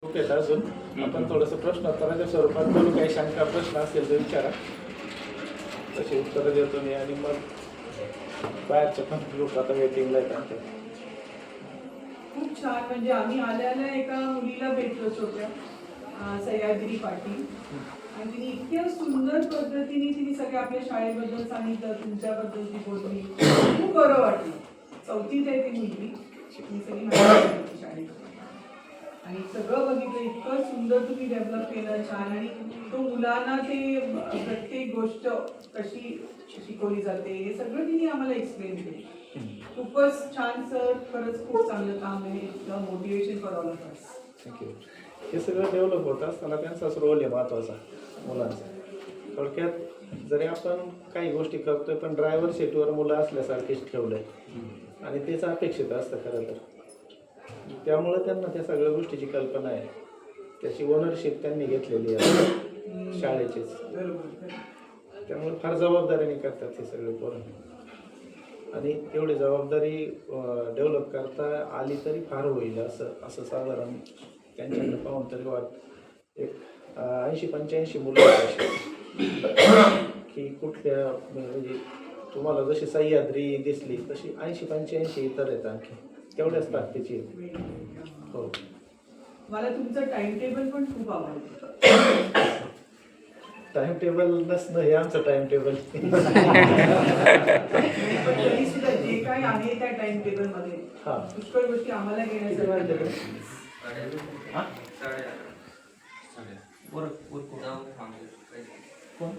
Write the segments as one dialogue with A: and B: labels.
A: Okay अजून आपण थोडंसं प्रश्नोत्तराच्या स्वरूपात बोलू. काही शंका प्रश्न असेल तर विचारा, तशी उत्तरं देतो मी. आणि मग बाहेरचे पण ग्रुप आता वेटिंगला आहेत आमच्या.
B: खूप छान. म्हणजे आम्ही आल्याला एका मुलीला भेटलोच होत्या, सह्याद्री पाटील, आणि तिने इतक्या सुंदर पद्धतीने तिने सगळ्या आपल्या शाळेबद्दल सांगितलं, तुमच्याबद्दल ती बोलली. खूप बरं वाटलं. चौथीत आहे ती मुलगी, मी सगळी माहिती दिली शाळेत आणि सगळं बघितलं. इतकं सुंदर तुम्ही डेव्हलप केलं, छान. आणि तो मुलांना ते प्रत्येक गोष्ट कशी शिकवली जाते हे सगळं तिने आम्हाला एक्सप्लेन केलं. खूपच छान सर, खरंच खूप चांगलं काम आहे. Motivation for all of us.
A: Thank you. हे सगळं डेव्हलप होत असताना त्यांचाच रोल आहे महत्त्वाचा मुलांचा. थोडक्यात जरी आपण काही गोष्टी करतोय पण ड्रायव्हर सीटवर मुलं असल्यासारखेच ठेवलंय आणि तेच अपेक्षित असतं खरं तर. त्यामुळं त्यांना त्या सगळ्या गोष्टीची कल्पना आहे, त्याची ओनरशिप त्यांनी घेतलेली आहे शाळेचीच. त्यामुळे फार जबाबदारीने करतात हे सगळे पोरं. आणि तेवढी जबाबदारी डेव्हलप करता आली तरी फार होईल असं साधारण त्यांच्याकडे पाहून तरी एक 80-85 मुलं की कुठल्या म्हणजे तुम्हाला जशी सह्याद्री दिसली तशी 80-85 इतर आहेत आणखी तेवढ्याच ताकदीची. हो,
B: मला तुमचं टाइम टेबल पण खूप आवडतं.
A: टाइम टेबल नसणं हे आमचं टाइम टेबल.
B: पण तरी सुद्धा जे काही आहे त्या टाइम टेबल मध्ये पुष्कळ गोष्टी आम्हाला घेण्यासाठी.
A: कोण?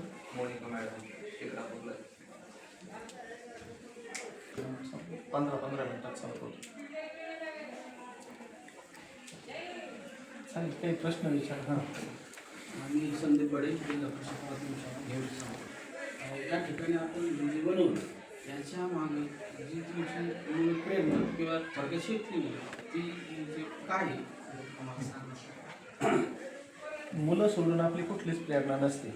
A: 15 मिनिटात संपवतो. चालेल, काही प्रश्न विचार. हां,
C: आम्ही संदीप बडे, जिल्हा परिषद प्राथमिक शाळा घेऊन. या ठिकाणी आपण जे बनवलं याच्या मागे जी तुमची प्रेरणा किंवा थोडक्यात शेतली ती म्हणजे काय आहे आम्हाला सांगा.
A: मुलं सोडून आपली कुठलीच प्रेरणा नसते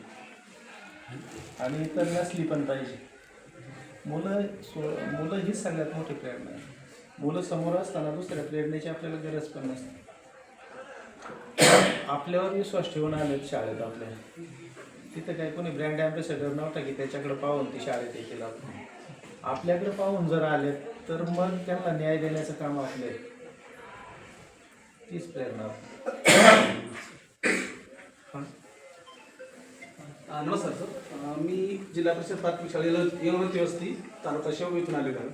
A: आणि इतर नसली पण पाहिजे. मुलं हीच सगळ्यात मोठी प्रेरणा आहे. मुलं समोर असताना दुसऱ्या प्रेरणेची आपल्याला गरज पण नसते. आपल्यावर विश्वास ठेवून आलेत शाळेत आपल्या. तिथं काही कोणी ब्रँड ॲम्बेसेडर नव्हता की त्याच्याकडे पाहून ती शाळेत येतील. आपल्याकडे पाहून जर आले तर मग त्यांना न्याय देण्याचं काम आपलं आहे. तीच प्रेरणा.
C: नमस्कार सर, मी जिल्हा परिषद प्राथमिक शाळेला यवनवती वस्ती तालुका शेवगाव इथून आलेलो आहे.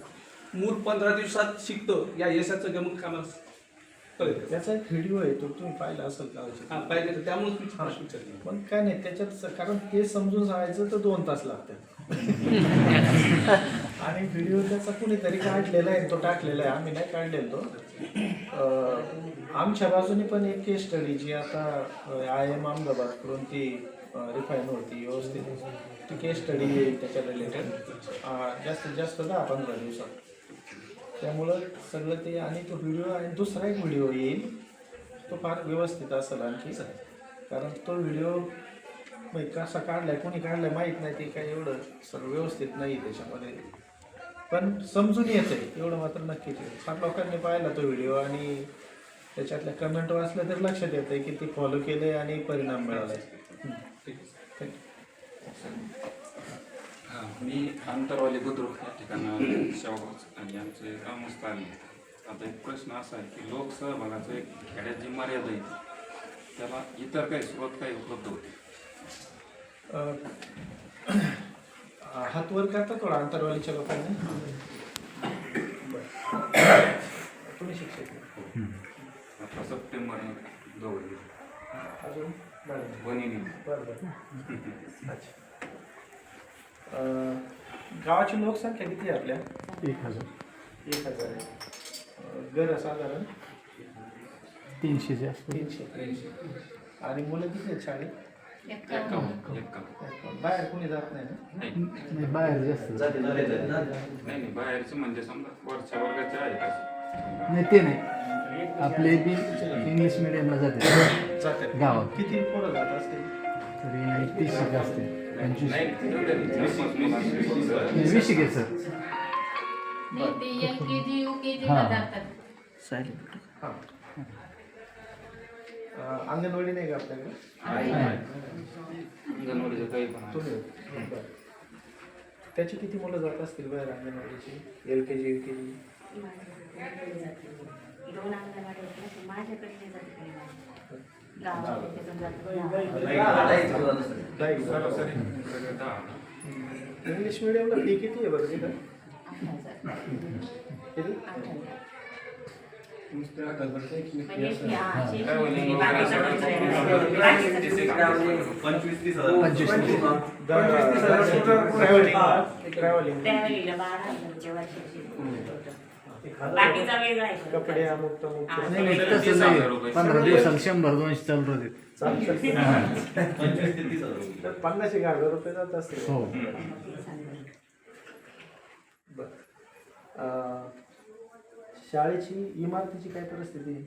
C: मूल 15 दिवसात शिकतो या यशाचं गमक कामाला कळेल.
A: त्याचा एक व्हिडिओ आहे, तो तुम्ही पाहिला असेल का?
C: हां, पाहिजे तर त्यामुळे मी प्रश्न विचारले.
A: पण काय नाही त्याच्यात, कारण ते समजून सांगायचं तर 2 तास लागतात. आणि व्हिडिओ त्याचा कुणीतरी काढलेला आहे, तो टाकलेला आहे, आम्ही नाही काढलेला तो. आमच्या बाजूने पण एक केस स्टडी जी आता IIM अहमदाबाद करून ती रिफाईन होती व्यवस्थित, ती केस स्टडी येईल त्याच्या रिलेटेड जास्तीत जास्त 10-15 दिवसात. त्यामुळं सगळं ते. आणि तो व्हिडिओ आणि दुसरा एक व्हिडिओ येईल, तो फार व्यवस्थित असेल आणखी. कारण तो व्हिडिओ कसा काढलाय, कोणी काढलाय माहीत नाही, ते काही एवढं सगळं व्यवस्थित नाही त्याच्यामध्ये, पण समजून येतं आहे एवढं मात्र नक्कीच. फार लोकांनी पाहिला तो व्हिडिओ आणि त्याच्यातल्या कमेंट वाचल्या तर लक्षात येतं आहे की ते फॉलो केलं आहे आणि परिणाम मिळाला आहे.
D: हां, मी अंतरवाली बुद्रुक या ठिकाणी शेवगाव आणि आमचे ग्रामस्थ आले. आता एक प्रश्न असा आहे की लोकसहभागाचं एक खेड्यात जी मर्यादा आहे त्याला इतर काही स्रोत काही उपलब्ध होते?
A: हात वर करता थोडा अंतरवालीच्या लोकांनी. तुम्ही शिक्षक
D: आता सप्टेंबर जवळ
A: अजून
D: बनिनी.
A: बरं. अच्छा, गावाची लोकसंख्या किती आहे आपल्या? 1000 आहे. घर साधारण
E: 300 जास्त.
A: 300. आणि मुलं किती आहेत शाळेत? बाहेर कोणी जात नाही ना?
E: नाही, बाहेर जास्त.
D: नाही, बाहेरचं म्हणजे समजा वरच्या वर्गाचे आहे का?
E: नाही, ते नाही. आपले बी इंग्लिश मिडियमला जाते गावात.
A: किती पोरं जात असतील?
E: तरी 30 जास्त. 25.
D: नाही,
E: 20 घे सर.
F: LKG, UKG
E: हां.
F: ला जातात.
E: सायलेंट.
A: हां. अंगणवाडी नाही का आपल्याकडे?
D: अंगणवाडीचं काही पण आहे.
A: तुम्ही बरं. त्याची किती मुलं जात असतील बाहेर अंगणवाडीची? LKG UKG?
F: दोन अंगणवाडी आहेत ना, माझ्याकडे जाते गावामध्ये पण जातो.
D: सरासरी सगळं 10.
A: इंग्लिश मिडियमला फी किती आहे बरं तिथं?
F: 8,000.
A: किती?
F: 8,000.
E: नुसतं
F: म्हणजे
E: म्हणजे
A: ट्रॅव्हलिंग
F: ट्रॅव्हलिंगला 12,000 वर्षाची. बाकीचा वेगळा आहे.
A: कपडे अमुक तमुक
E: नाही नाही तसं नाही 15 दिवसाला 100-200 चालू राहते.
A: तर 50,000 रुपये जात असतील.
E: हो.
A: बरं. शाळेची इमारतीची काय परिस्थिती आहे?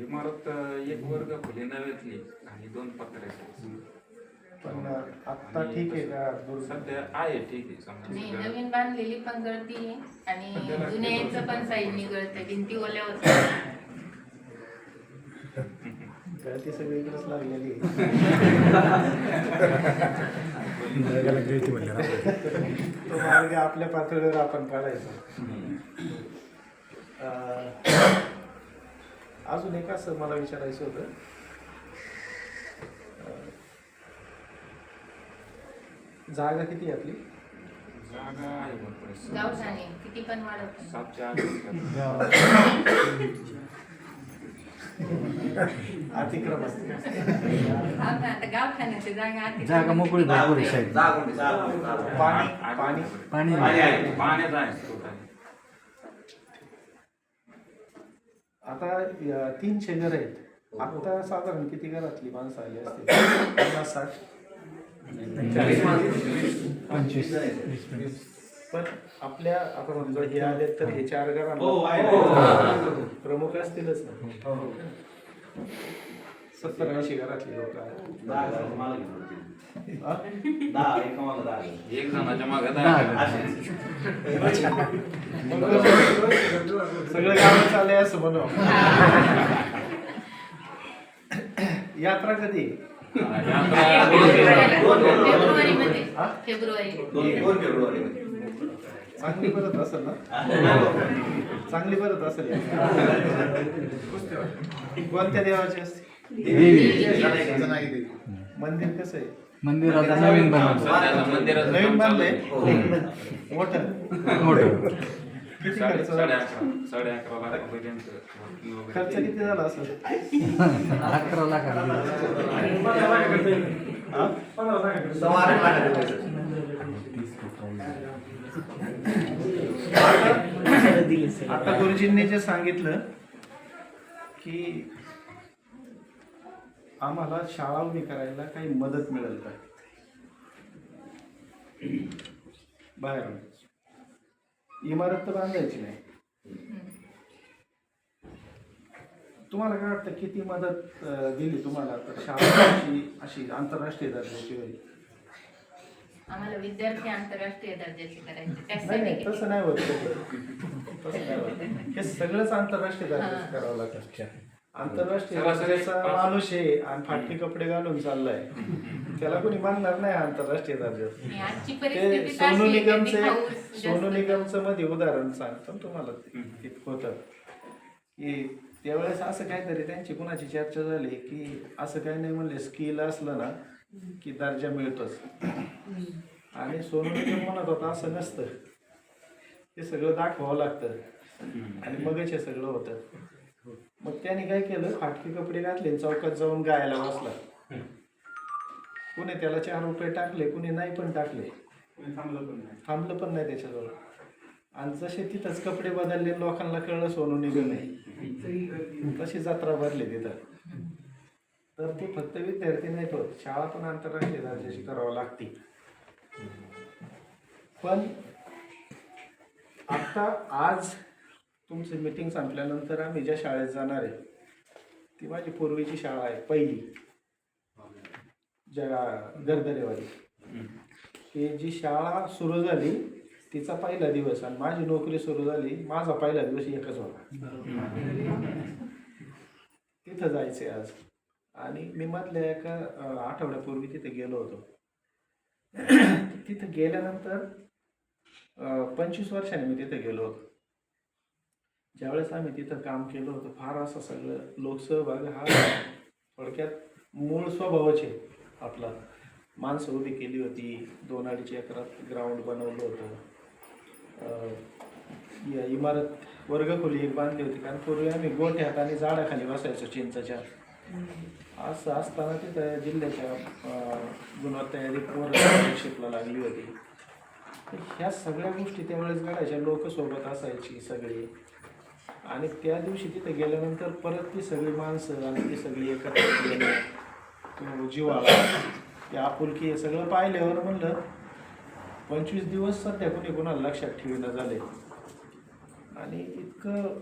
D: इमारत एक वर्ग खोली नव्यातली आणि 2 पत्र्याची.
A: पण आत्ता ठीक आहे का?
D: सध्या आहे ठीक आहे
G: नाही,
D: समजा.
G: नवीन बांधलेली पण गळती आहे आणि जुन्याचं पण साईडनी गळतं, भिंती ओल्या होत्या.
A: गळती सगळीकडेच लागलेली आहे. तो मार्ग आपल्या पातळीवर आपण काढायचा. अजून एक असं मला विचारायचं होतं, जागा किती आहे आपली?
D: जागा आहे भरपूर.
G: गावठाणे किती पण वाढत नाही.
D: 7 च्या आत.
A: अतिक्रमण.
G: हा ना, आता गावठाण्याची जागा अतिक्रमण.
E: जागा मोकळी भरपूर आहे साहेब.
A: पाणी पाणी
E: पाणी
D: पाण्याचा आहे स्रोत आहे.
A: आता 300 घर आहेत. आता साधारण किती घरातली माणसं आली असतील? 50-60?
E: 25-20.
A: पण आपल्या आता समजा हे आले तर हे 4 घर प्रमुख असतीलच ना. 70-80 घरातली लोक आहेत.
D: एक जणाच्या मागे
A: सगळं गाव चाललंय असं म्हणू. यात्रा कधी?
G: फेब्रुवारीमध्ये.
A: हा?
G: फेब्रुवारी.
A: चांगली परत असेल ना? चांगली परत असेल. कोणत्या देवाची असते? मंदिर कसं आहे?
E: मंदिर आता नवीन बनवलं.
A: नवीन बांधलंय मोठं. किती खर्च झाला?
D: 11.5 लाखापर्यंत
A: खर्च किती झाला असेल?
E: 11 लाख
A: आता गुरुजींनी जे सांगितलं की आम्हाला शाळा उभी करायला काही मदत मिळेल का बाहेर? इमारत तर बांधायची नाही. तुम्हाला काय वाटतं किती मदत दिली तुम्हाला तर शाळा अशी आंतरराष्ट्रीय दर्जाची होईल?
G: आम्हाला विद्यार्थी आंतरराष्ट्रीय दर्जाचे करायचे,
A: नाही
G: त्यासाठी
A: नाही
G: किती?
A: तसं नाही होत. तसं नाही होत. हे सगळंच आंतरराष्ट्रीय दर्जाचं करावं लागतं. आंतरराष्ट्रीय दर्जाचा माणूस आहे आणि फाटके कपडे घालून चाललाय, त्याला कोणी मानणार नाही आंतरराष्ट्रीय दर्जाचं.
G: आणि आजची
A: ते
G: परिस्थिती
A: सोनू
G: अशी आहे,
A: निगमचे
G: कधी पाऊस जास्त
A: सोनू निगमचं मध्ये उदाहरण सांगतो तुम्हाला. इतकं होतं की त्यावेळेस असं काहीतरी त्यांची कुणाची चर्चा झाली की असं काही नाही म्हणले, स्किल असलं ना की दर्जा मिळतोच. आणि सोनू निगम म्हणत होता असं नसतं, ते सगळं दाखवावं लागतं आणि मगच हे सगळं होतं. मग त्याने काय केलं, फाटके कपडे घातले, चौकात जाऊन गायला बसला. कुणी त्याला 4 रुपये टाकले, कुणी नाही पण टाकले, थांबलं पण नाही त्याच्याजवळ. आणि जसे तिथंच कपडे बदलले, लोकांना कळलं सोनू निगम नाही, तशी जत्रा भरली तिथं. तर ते फक्त विद्यार्थी नाहीत होत, शाळा पण आंतरराष्ट्रीय दर्जाची करावं लागते. पण आता आज तुमची मीटिंग संपल्यानंतर आम्ही ज्या शाळेत जाणार आहे ती माझी पूर्वीची शाळा आहे, पहिली ज्या गर्दरेवाली. ही जी शाळा सुरू झाली तिचा पहिला दिवस आणि माझी नोकरी सुरू झाली, माझा पहिला दिवस एकच होता. तिथं जायचंय आज. आणि मी मधल्या एका आठवड्यापूर्वी तिथे गेलो होतो. तिथे गेल्यानंतर 25 वर्षांनी मी तिथे गेलो होतो. ज्यावेळेस आम्ही तिथं काम केलं होतं फार असं सगळं लोकसहभाग हा थोडक्यात मूळ स्वभावच आहे आपला. माणसं उभी केली होती, 2-2.5 एकरात ग्राउंड बनवलं होतं. इमारत वर्गखोली एक बांधली होती, कारण पूर्वी आम्ही गोठ्यात आणि झाडाखाली बसायचो चिंचाच्या. असं असताना तिथं जिल्ह्याच्या गुणवत्ता यादीत शिकला लागली होती. तर ह्या सगळ्या गोष्टी त्यावेळेस घडायच्या, लोक सोबत असायची सगळी. आणि त्या दिवशी तिथे गेल्यानंतर परत ती सगळी माणसं आणि ती सगळी एकत्र येणं, तो जिव्हाळा, ते आपुलकी, हे सगळं पाहिल्यावर म्हणलं 25 दिवस सध्या कोणी कोणाला लक्षात ठेवीना झाले. आणि इतकं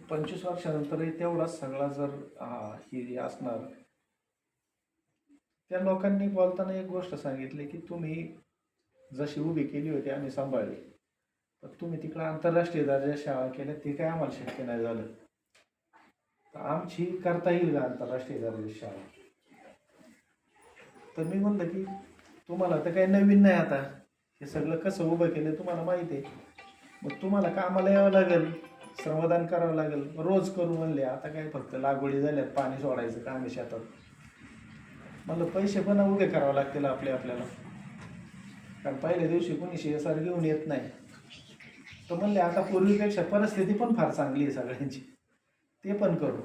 A: 25 वर्षानंतरही तेवढाच सगळा जर ही असणार. त्या लोकांनी बोलताना एक गोष्ट सांगितली की तुम्ही जशी उभी केली होती आम्ही सांभाळली, तर तुम्ही तिकडं आंतरराष्ट्रीय दर्जाची शाळा केल्या ते काय आम्हाला शक्य नाही झालं, तर आमची करता येईल का आंतरराष्ट्रीय दर्जाची शाळा? तर मी म्हणलं की तुम्हाला तर काही नवीन नाही, आता हे सगळं कसं उभं केलं तुम्हाला माहिती आहे, मग तुम्हाला कामाला यावं लागेल, श्रमदान करावं लागेल. रोज करू म्हणले. आता काय फक्त लागवडी झाल्यात, पाणी सोडायचं काम आहे शेतात. म्हणलं पैसे पण उभे करावं लागतील आपल्याला, कारण पहिल्या दिवशी कोणी CSR घेऊन येत नाही. तर म्हणले आता पूर्वीपेक्षा परिस्थिती पण फार चांगली आहे सगळ्यांची, ते पण करू.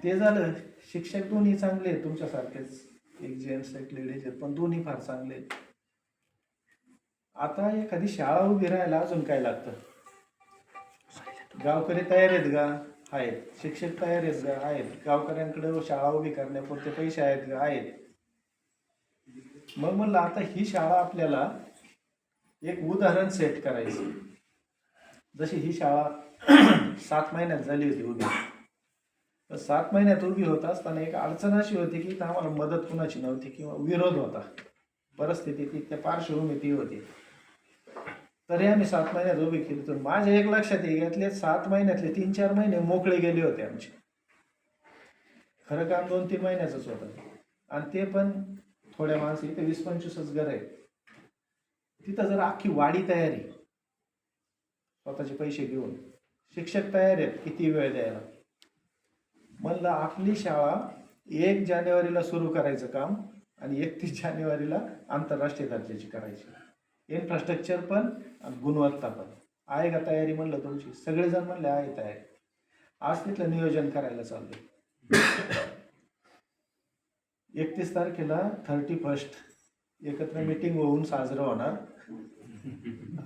A: ते झालं. शिक्षक दोन्ही चांगले आहेत तुमच्यासारखेच, एक जेंट्स एक लेडीज आहेत, पण दोन्ही फार चांगले आहेत. आता एखादी शाळा उभी राहायला अजून काय लागतं? गावकरी तयार आहेत का? आहेत. शिक्षक तयार आहेत का? आहेत. गावकऱ्यांकडे शाळा उभी करण्यापुरते पैसे आहेत का? आहेत. मग म्हणलं आता ही शाळा आपल्याला एक उदाहरण सेट करायचं. जशी ही शाळा 7 महिन्यात झाली होती उभी, तर 7 महिन्यात उभी होत असताना एक अडचण अशी होती की आम्हाला मदत कुणाची नव्हती किंवा विरोध होता, परिस्थिती ती त्या पार्श्वभूमी ती होती. तरी आम्ही 7 महिन्यात उभी केली. तर माझ्या एक लक्षात यातले 7 महिन्यातले 3-4 महिने मोकळे गेले होते आमचे. खरं काम 2-3 महिन्याचंच होतं, आणि ते पण थोड्या माणसं. इथे 20-25च घर आहे. तिथं जर अख्खी वाडी तयारी, स्वतःचे पैसे घेऊन, शिक्षक तयार आहेत किती वेळ द्यायला. म्हणलं आपली शाळा 1 जानेवारीला सुरू करायचं काम आणि 31 जानेवारीला आंतरराष्ट्रीय दर्जाची करायची. इन्फ्रास्ट्रक्चर पण आणि गुणवत्ता पण आहे का तयारी? म्हणलं तुमची. सगळेजण म्हणले आहे तयारी. आज तिथलं नियोजन करायला चाललंय. 31 तारखेला 31 एकत्र मीटिंग होऊन साजरं होणार,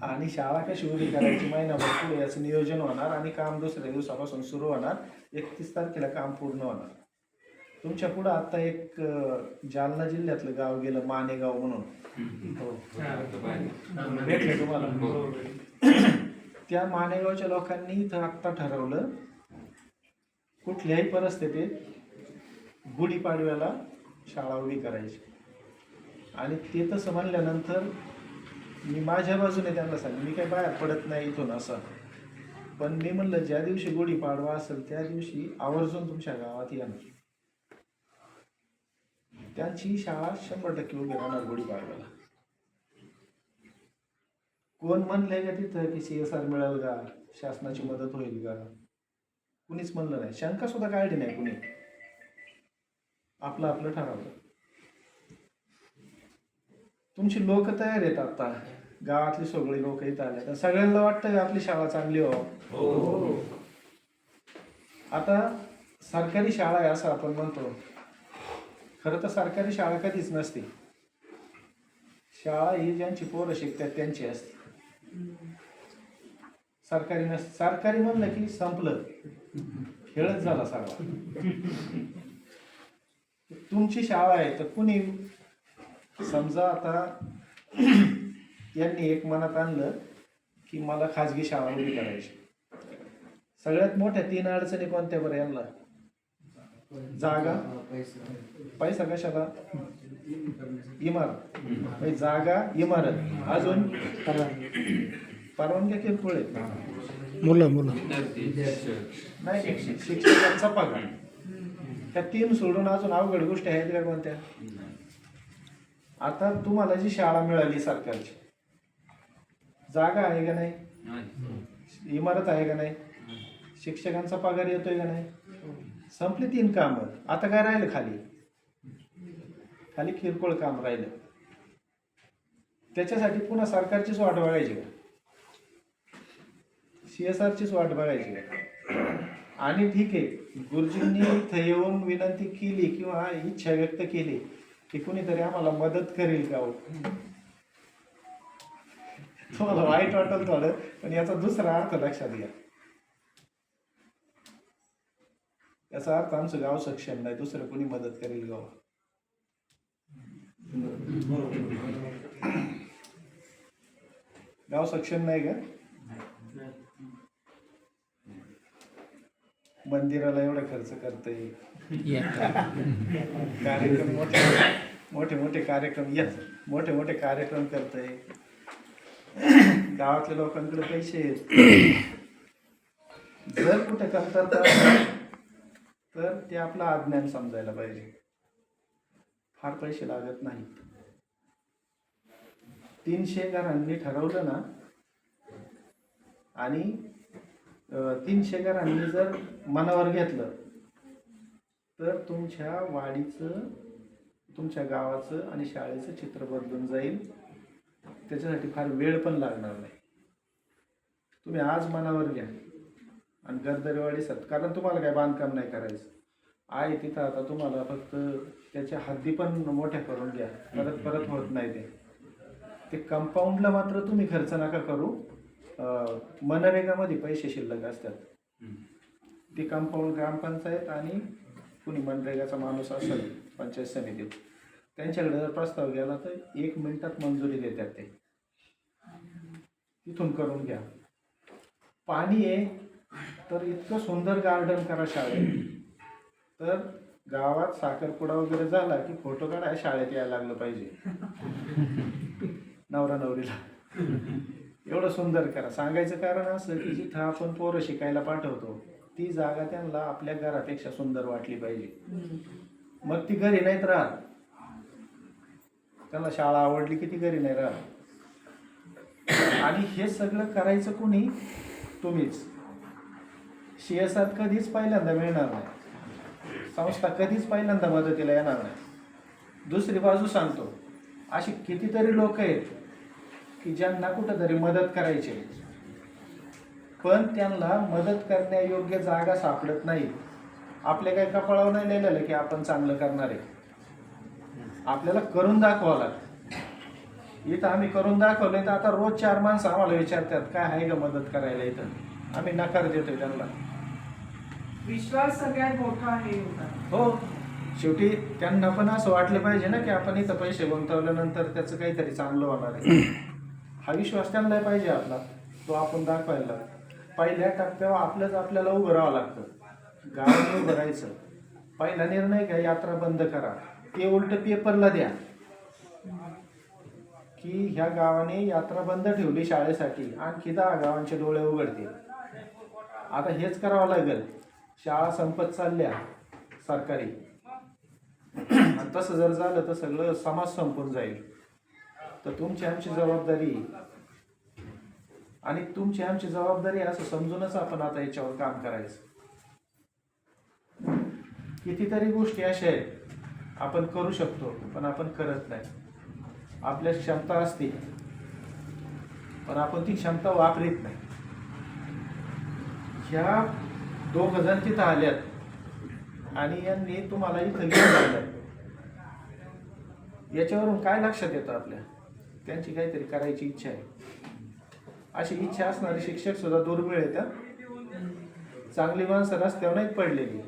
A: आणि शाळा कशी उभी करायची महिनाभर पुढे याचं नियोजन होणार, आणि काम दुसऱ्या दिवसापासून सुरू होणार. 31 तारखेला काम पूर्ण होणार. तुमच्या पुढं आता एक जालना जिल्ह्यातलं गाव गेलं, मानेगाव म्हणून. भेटले तुम्हाला? त्या मानेगावच्या लोकांनी इथं आत्ता ठरवलं कुठल्याही परिस्थितीत गुढीपाडव्याला शाळा उभी करायची. आणि ते तसं म्हणल्यानंतर मी माझ्या बाजूने त्यांना सांगितलं, मी काही बाहेर पडत नाही इथून असं, पण मी म्हणलं ज्या दिवशी गुढीपाडवा असेल त्या दिवशी आवर्जून तुमच्या गावात येणार. त्यांची शाळा 100% उभी राहणार गुढीपाडव्याला. कोण म्हणलंय का तिथं की CSR मिळेल का, शासनाची मदत होईल का? कुणीच म्हणलं नाही, शंका सुद्धा काढली नाही कुणी. आपलं आपलं ठरवलं. तुमची लोक तयार आहेत आता, गावातली सगळी लोक इथं आले, तर सगळ्यांना वाटतं आपली शाळा चांगली व्हावं. आता सरकारी शाळा आहे असं आपण म्हणतो, खरं तर सरकारी शाळा कधीच नसते. शाळा ही ज्यांची पोरं शिकतात त्यांची असते, सरकारी नसते. सरकारी म्हणलं की संपलं, खेळच झाला सगळा. तुमची शाळा आहे तर कुणी समजा आता यांनी एक मनात आणलं की मला खाजगी शाळा उभी करायची. सगळ्यात मोठ्या 3 अडचणी कोणत्या बरं यांना? जागा, पैसा कशाला, इमारत. जागा, इमारत, अजून परवानग्या किरकोळ आहेत.
E: मुलं
A: नाही, शिक्षकांचा पगार. त्या 3 सोडून अजून अवघड गोष्टी आहेत का कोणत्या? आता तुम्हाला जी शाळा मिळाली सरकारची, जागा आहे का नाही? इमारत आहे का नाही? शिक्षकांचा पगार येतोय का नाही? संपली 3 कामं. आता काय राहिलं खाली? खाली किरकोळ काम राहिलं. त्याच्यासाठी पुन्हा सरकारचीच वाट बघायची का? CSRचीच वाट बघायची का? आणि ठीक आहे, गुरुजींनी इथं येऊन विनंती केली किंवा इच्छा व्यक्त केली की कुणीतरी आम्हाला मदत करेल का हो? तुम्हाला वाईट वाटेल थोडं, पण याचा दुसरा अर्थ लक्षात घ्या. याचा अर्थ आमचं गाव सक्षम नाही, दुसरं कोणी मदत करेल गाव. गाव सक्षम नाही का? मंदिराला एवढा खर्च करतंय, कार्यक्रम मोठे कार्यक्रम, मोठे मोठे कार्यक्रम करतंय, गावातल्या लोकांकडे पैसे आहेत. जर कुठे कमतरता तर ते आपलं अज्ञान समजायला पाहिजे. फार पैसे लागत नाही. 300 घरांनी ठरवलं ना, आणि 300 घरांनी जर मनावर घेतलं तर तुमच्या वाडीचं, तुमच्या गावाचं आणि शाळेचं चित्र बदलून जाईल. त्याच्यासाठी फार वेळ पण लागणार नाही. तुम्ही आज मनावर घ्या आणि गरदरेवाडी कारण तुम्हाला काय बांधकाम नाही करायचं आहे तिथं. आता तुम्हाला फक्त त्याच्या हद्दी पण मोठ्या करून घ्या, परत होत नाही ते कंपाऊंडला मात्र तुम्ही खर्च नका करू. मनरेगामध्ये पैसे शिल्लक असतात. ती कंपाऊंड ग्रामपंचायत आणि कुणी मनरेगाचा माणूस असेल पंचायत समितीत, त्यांच्याकडे जर प्रस्ताव गेला तर 1 मिनिटात मंजुरी देतात. ते तिथून करून घ्या. पाणी आहे तर इतकं सुंदर गार्डन करा शाळेत. तर गावात साखरपुडा वगैरे झाला की फोटो काढाय शाळेत यायला लागलं पाहिजे. नवरा नवरीला एवढं सुंदर करा. सांगायचं कारण असं की जिथं आपण पोरं शिकायला पाठवतो ती जागा त्यांना आपल्या घरापेक्षा सुंदर वाटली पाहिजे. मग ती घरी नाहीत राहत. त्यांना शाळा आवडली की ती घरी नाही राहत. आणि हे सगळं करायचं कोणी? तुम्हीच. CSR कधीच पहिल्यांदा मिळणार नाही. संस्था कधीच पहिल्यांदा मदतीला येणार नाही. दुसरी बाजू सांगतो, अशी कितीतरी लोक आहेत की ज्यांना कुठंतरी मदत करायची, पण त्यांना मदत करण्यायोग्य जागा सापडत नाही. आपल्या काही कपाळावर नाही लिहिलेलं की आपण चांगलं करणार आहे. आपल्याला करून दाखवावं लागतं. इथं आम्ही करून दाखवलंय तर आता रोज 4 माणसं आम्हाला विचारतात काय आहे का मदत करायला. इथं आम्ही नकार देतोय त्यांना.
B: विश्वास सगळ्यात मोठा आहे.
A: हो, शेवटी त्यांना पण असं वाटलं पाहिजे ना की आपण इथं पैसे गुंतवल्यानंतर त्याचं काहीतरी चांगलं होणार आहे. हा विश्वास त्यांना पाहिजे आपला, तो आपण दाखवायला. पहिल्या टप्प्यावर आपल्याला उभं राहावं लागतं. गावाने उभं राहायचं. पहिला निर्णय घ्या, यात्रा बंद करा. ते उलट पेपरला द्या की ह्या गावाने यात्रा बंद ठेवली शाळेसाठी, आणखी 10 गावांचे डोळे उघडतील. आता हेच करावं लागेल. शाळा संपत चालल्या सरकारी, आणि तसं जर झालं तर सगळं समाज संपून जाईल. तर तुमची आमची जबाबदारी, आणि तुमची आमची जबाबदारी असं समजूनच आपण आता याच्यावर काम करायचं. कितीतरी गोष्टी अशा आहेत आपण करू शकतो पण आपण करत नाही. आपल्या क्षमता असते पण आपण ती क्षमता वापरत नाही. ह्या 2 जण तिथं आल्यात आणि यांनी तुम्हाला इथं घेऊन आलं. याच्यावरून काय लक्षात येतं आपल्या? त्यांची काहीतरी करायची इच्छा आहे. अशी इच्छा असणारे शिक्षक सुद्धा दुर्मिळ आहेत. चांगली माणसं रस्त्यावर नाहीत पडलेली.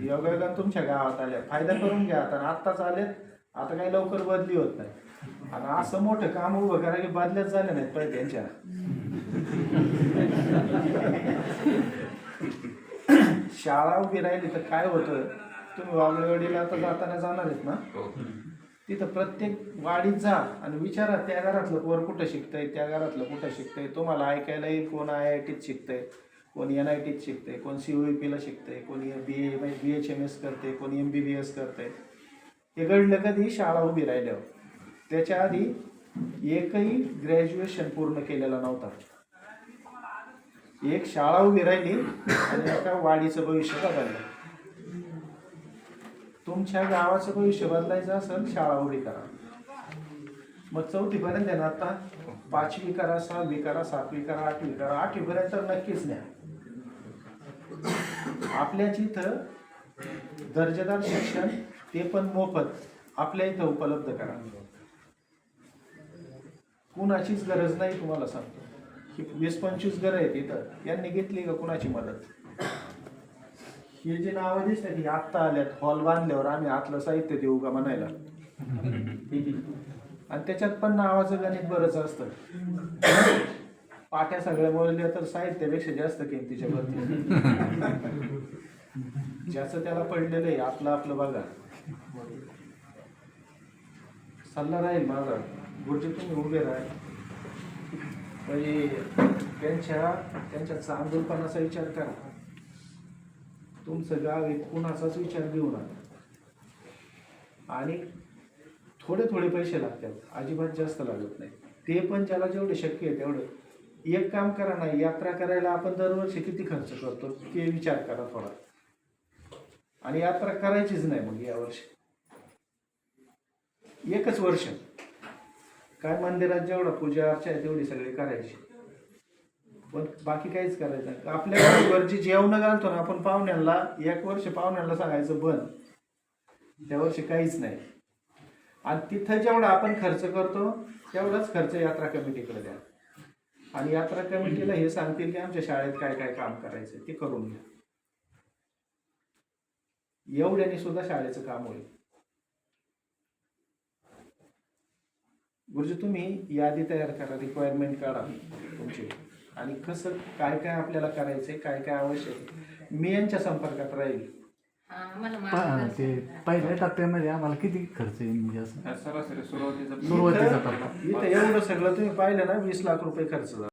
A: योगायोगाने तुमच्या गावात आल्या, फायदा करून घ्या. आता आत्ताच आलेत, आता काही लवकर बदली होत नाही. आणि असं मोठं काम उभं करा की बदल्याच झाल्या नाहीत पाहिजे त्यांच्या. शाळा उभी राहिली तर काय होतं? तुम्ही वागळेवाडीला आता जाताना जाणार आहेत ना, तिथं प्रत्येक वाडीत जा आणि विचारा त्या घरातलं पोर कुठं शिकतंय, त्या घरातलं कुठं शिकतंय. तुम्हाला ऐकायला येईल कोण IITत शिकतंय, कोणी NIT शिकते, कोण COEP शिकते, कोणी BHMS करते, कोणी MBBS करते. हे घडलं कधी शाळा उभी राहिल्यावर. त्याच्या आधी एकही ग्रॅज्युएशन पूर्ण केलेला नव्हता. एक शाळा उभी राहिली आणि एका वाडीचं भविष्य बदललं. तुमच्या गावाचं भविष्य बदलायचं असेल शाळा उभी करा. मग 4थी पर्यंत आहे ना, आता 5वी करा, 6वी करा, 7वी करा, 8वी करा. 8वी पर्यंत तर नक्कीच न्या. आपल्याच इथं दर्जेदार शिक्षण ते पण मोफत आपल्या इथं उपलब्ध करा. कुणाचीच गरज नाही. तुम्हाला सांगतो की 20-25 घरं आहेत इथं, यांनी घेतली का कुणाची मदत? हे जे नावं दिसतात ही आत्ता आल्यात. हॉल बांधल्यावर आम्ही आतलं साहित्य देऊ का म्हणायला, आणि त्याच्यात पण नावाचं गणित बरंच असतं. पाट्या सगळ्या बोलल्या तर साहित्यापेक्षा जास्त किमतीच्या वरती. ज्याचं त्याला पडलेलं आहे, आपलं आपलं बघा. सल्ला राहील माझा, गुरुजी तुम्ही उभे राहा. म्हणजे त्यांच्या चांदूरपणाचा विचार करा. तुमचं गाव आहे, कुणाचाच विचार घेऊ नका. आणि थोडे थोडे पैसे लागतात, अजिबात जास्त लागत नाही. ते पण ज्याला जेवढे शक्य आहे तेवढं. एक काम करा ना, यात्रा करायला आपण दरवर्षी किती खर्च करतो ते विचार करा थोडा. आणि यात्रा करायचीच नाही मग यावर्षी. एकच वर्ष काय मंदिरात जेवढा पूजा अर्चा आहे तेवढी सगळी करायची, पण बाकी काहीच करायचं नाही. आपल्या वरची जेवण घालतो ना आपण पाहुण्यांना, एक वर्ष पाहुण्यांना सांगायचं बंद, त्या वर्षी काहीच नाही. आणि तिथं जेवढा आपण खर्च करतो तेवढाच खर्च यात्रा कमिटीकडे द्या. आणि यात्रा कमिटीला हे सांगतील की आमच्या शाळेत काय काय काम करायचं ते करून घ्या. एवढ्याने सुद्धा शाळेचं काम होईल. गुरुजी तुम्ही यादी तयार करा, रिक्वायरमेंट काढा तुमची, आणि कसं काय काय आपल्याला करायचंय, काय काय आवश्यक आहे. मी यांच्या संपर्कात राहील.
E: ते पहिल्या टप्प्यामध्ये आम्हाला किती खर्च येईल म्हणजे असं
D: सरासरी सुरुवातीचा
E: सुरुवातीचा टप्पा?
A: इथं एवढं सगळं तुम्ही पाहिलं ना, 20 लाख रुपये खर्च झाला.